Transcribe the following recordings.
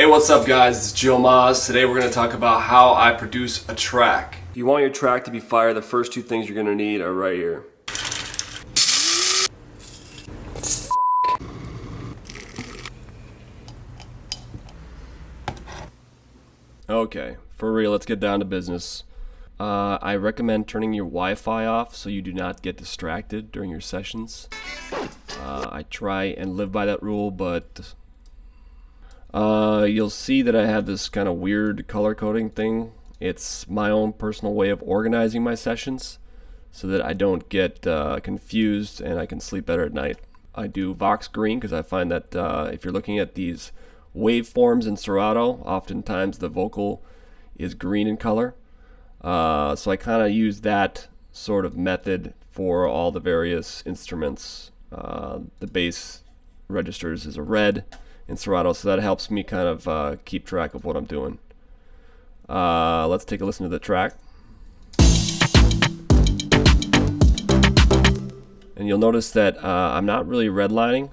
Hey, what's up guys, it's Joe Maz. Today we're going to talk about how I produce a track. If you want your track to be fire, the first two things you're going to need are right here. Okay, for real, let's get down to business. I recommend turning your Wi-Fi off so you do not get distracted during your sessions. I try and live by that rule, but you'll see that I have this kind of weird color coding thing. It's my own personal way of organizing my sessions so that I don't get confused and I can sleep better at night. I do Vox green because I find that if you're looking at these waveforms in Serato, oftentimes the vocal is green in color. So I kind of use that sort of method for all the various instruments. The bass registers is a red in Serato, so that helps me kind of keep track of what I'm doing. Let's take a listen to the track. And you'll notice that I'm not really redlining.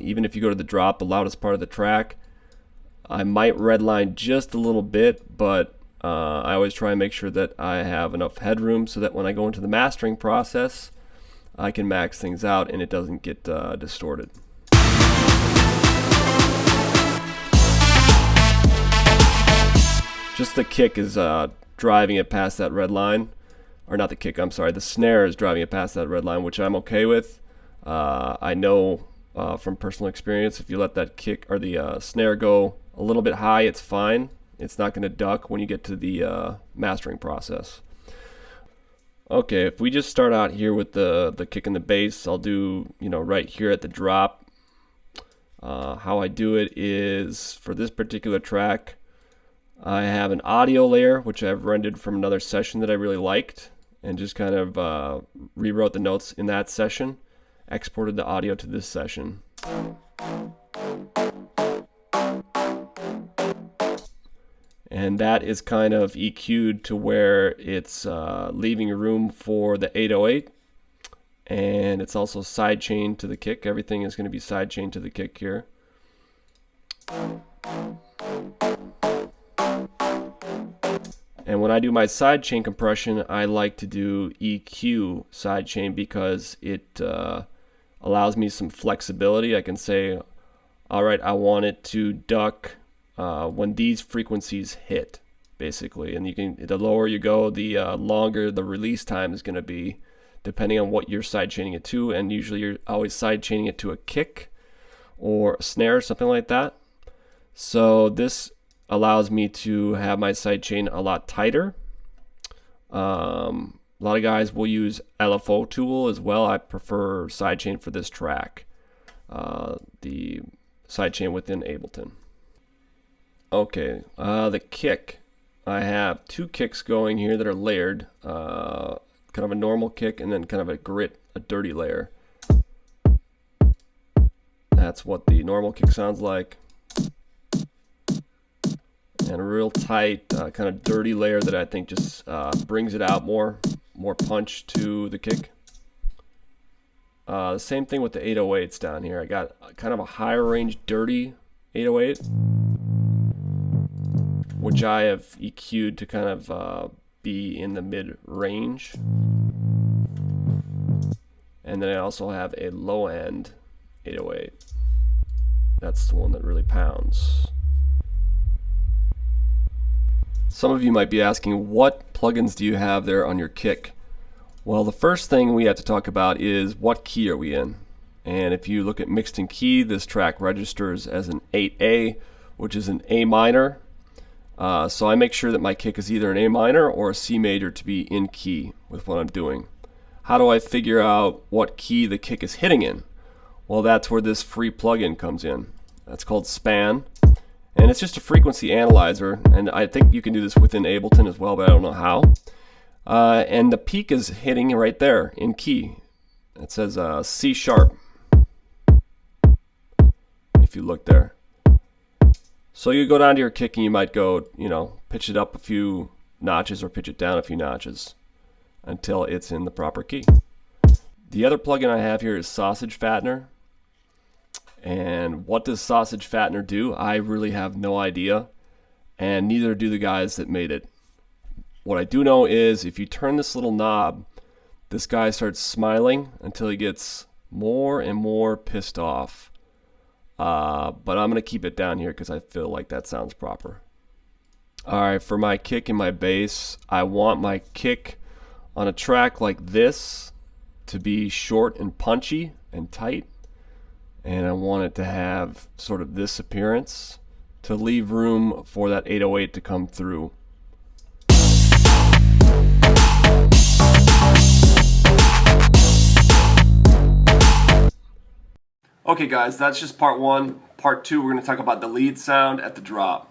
Even if you go to the drop, the loudest part of the track, I might redline just a little bit, but I always try and make sure that I have enough headroom so that when I go into the mastering process, I can max things out and it doesn't get distorted. Just the kick is driving it past that red line. Or not the kick, I'm sorry, the snare is driving it past that red line, which I'm okay with. I know from personal experience, if you let that kick or the snare go a little bit high, it's fine. It's not going to duck when you get to the mastering process. Okay, if we just start out here with the kick and the bass, I'll do, right here at the drop. How I do it is, for this particular track, I have an audio layer, which I've rendered from another session that I really liked, and just kind of rewrote the notes in that session, exported the audio to this session. And that is kind of EQ'd to where it's leaving room for the 808, and it's also sidechained to the kick. Everything is going to be sidechained to the kick here. And when I do my sidechain compression, I like to do EQ sidechain because it allows me some flexibility. I can say, all right, I want it to duck when these frequencies hit, basically. And the lower you go, the longer the release time is going to be, depending on what you're sidechaining it to. And usually you're always sidechaining it to a kick or a snare, something like that. So this allows me to have my sidechain a lot tighter. A lot of guys will use LFO tool as well. I prefer sidechain for this track, the sidechain within Ableton. Okay, the kick. I have two kicks going here that are layered, kind of a normal kick and then kind of a dirty layer. That's what the normal kick sounds like. And a real tight, kind of dirty layer that I think just brings it out more punch to the kick. The same thing with the 808s down here. I got kind of a higher range dirty 808, which I have EQ'd to kind of be in the mid range. And then I also have a low end 808. That's the one that really pounds. Some of you might be asking, what plugins do you have there on your kick? Well, the first thing we have to talk about is what key are we in? And if you look at mixed in key, this track registers as an 8A, which is an A minor. So I make sure that my kick is either an A minor or a C major to be in key with what I'm doing. How do I figure out what key the kick is hitting in? Well, that's where this free plugin comes in. That's called Span. And it's just a frequency analyzer, and I think you can do this within Ableton as well, but I don't know how. And the peak is hitting right there in key. It says C sharp, if you look there. So you go down to your kick and you might go, pitch it up a few notches or pitch it down a few notches until it's in the proper key. The other plugin I have here is Sausage Fattener. And what does sausage fattener do? I really have no idea, and neither do the guys that made it. What I do know is if you turn this little knob, this guy starts smiling until he gets more and more pissed off. But I'm going to keep it down here because I feel like that sounds proper. Alright, for my kick and my bass, I want my kick on a track like this to be short and punchy and tight. And I want it to have sort of this appearance to leave room for that 808 to come through. Okay guys, that's just part one. Part two, we're going to talk about the lead sound at the drop.